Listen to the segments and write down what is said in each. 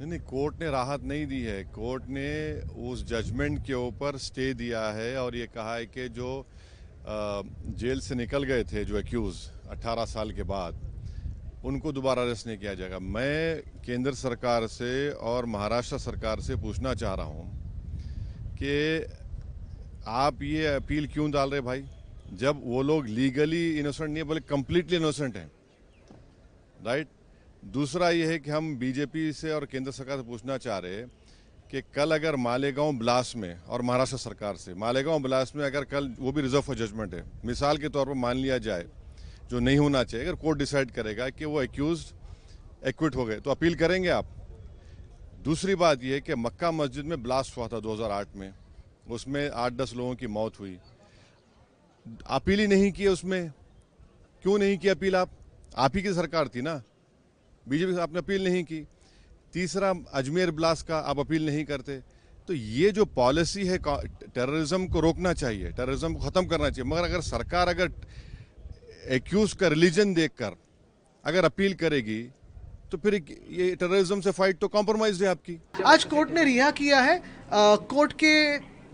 नहीं, कोर्ट ने राहत नहीं दी है। कोर्ट ने उस जजमेंट के ऊपर स्टे दिया है और ये कहा है कि जो जेल से निकल गए थे जो एक्यूज 18 साल के बाद, उनको दोबारा अरेस्ट नहीं किया जाएगा। मैं केंद्र सरकार से और महाराष्ट्र सरकार से पूछना चाह रहा हूँ कि आप ये अपील क्यों डाल रहे भाई, जब वो लोग लीगली इनोसेंट नहीं है, बोले कंप्लीटली इनोसेंट हैं, राइट। दूसरा ये है कि हम बीजेपी से और केंद्र सरकार से पूछना चाह रहे हैं कि कल अगर मालेगांव ब्लास्ट में, और महाराष्ट्र सरकार से, मालेगांव ब्लास्ट में अगर कल वो भी रिजर्व फॉर जजमेंट है, मिसाल के तौर पर मान लिया जाए, जो नहीं होना चाहिए, अगर कोर्ट डिसाइड करेगा कि वो एक्यूज्ड एक्विट हो गए तो अपील करेंगे आप। दूसरी बात यह है कि मक्का मस्जिद में ब्लास्ट हुआ था 2008 में, उसमें 8-10 लोगों की मौत हुई, अपील ही नहीं की उसमें। क्यों नहीं की अपील? आप ही की सरकार थी ना, बीजेपी से आपने अपील नहीं की। तीसरा, अजमेर ब्लास्ट का आप अपील नहीं करते। तो ये जो पॉलिसी है, टेररिज्म को रोकना चाहिए, टेररिज्म को खत्म करना चाहिए, मगर अगर सरकार अगर एक्यूज का रिलीजन देखकर अगर अपील करेगी तो फिर ये टेररिज्म से फाइट तो कॉम्प्रोमाइज है आपकी। आज कोर्ट ने रिहा किया है। कोर्ट के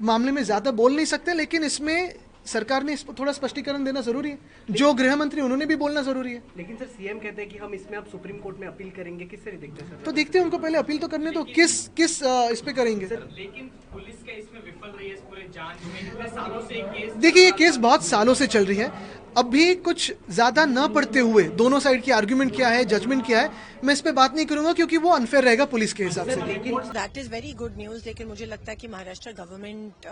मामले में ज्यादा बोल नहीं सकते, लेकिन इसमें सरकार ने इस पर थोड़ा स्पष्टीकरण देना जरूरी है। जो गृह मंत्री उन्होंने भी बोलना जरूरी है। लेकिन सर, सीएम कहते हैं कि हम इसमें अब सुप्रीम कोर्ट में अपील करेंगे। किस तरह देखते हैं सर? तो देखते हैं, उनको पहले अपील तो करने दो। किस इस पे करेंगे सर? लेकिन पुलिस का इसमें विफल रही है इस पूरे जांच में। इतने सालों से केस, देखिए, ये केस बहुत सालों से चल रही है। अभी कुछ ज्यादा न पढ़ते हुए दोनों साइड की आर्ग्यूमेंट क्या है, जजमेंट क्या है, मैं इस पे बात नहीं करूंगा, क्योंकि वो अनफेयर रहेगा पुलिस के हिसाब से। That is very good news. लेकिन मुझे लगता है कि महाराष्ट्र गवर्नमेंट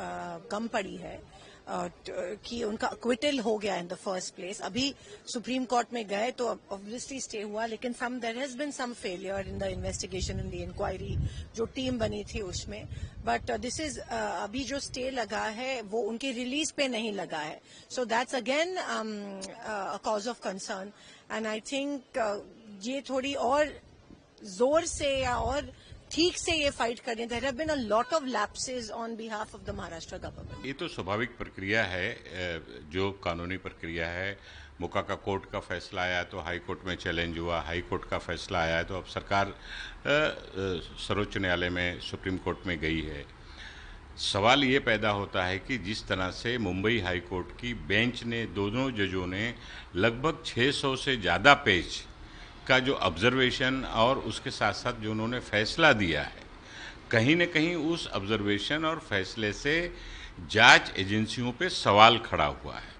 कम पड़ी है कि उनका अक्विटल हो गया इन द फर्स्ट प्लेस। अभी सुप्रीम कोर्ट में गए तो ऑब्वियसली स्टे हुआ, लेकिन there has been some failure in the investigation, in the inquiry, जो टीम बनी थी उसमें। बट दिस इज अभी जो स्टे लगा है वो उनकी रिलीज पे नहीं लगा है। So that's again a cause of concern, and I think ये थोड़ी और जोर से या और ठीक से ये फाइट करें। There have been a lot of lapses on behalf of the Maharashtra government. ये तो स्वाभाविक प्रक्रिया है, जो कानूनी प्रक्रिया है। मुकाका कोर्ट का फैसला आया तो हाई कोर्ट में चैलेंज हुआ, हाई कोर्ट का फैसला आया तो अब सरकार सर्वोच्च न्यायालय में, सुप्रीम कोर्ट में गई है। सवाल ये पैदा होता है कि जिस तरह से मुंबई हाई कोर्ट की बेंच ने, दोनों जजों ने लगभग 600 से ज़्यादा पेज का जो ऑब्जर्वेशन और उसके साथ साथ जो उन्होंने फैसला दिया है, कहीं न कहीं उस ऑब्जर्वेशन और फैसले से जांच एजेंसियों पे सवाल खड़ा हुआ है।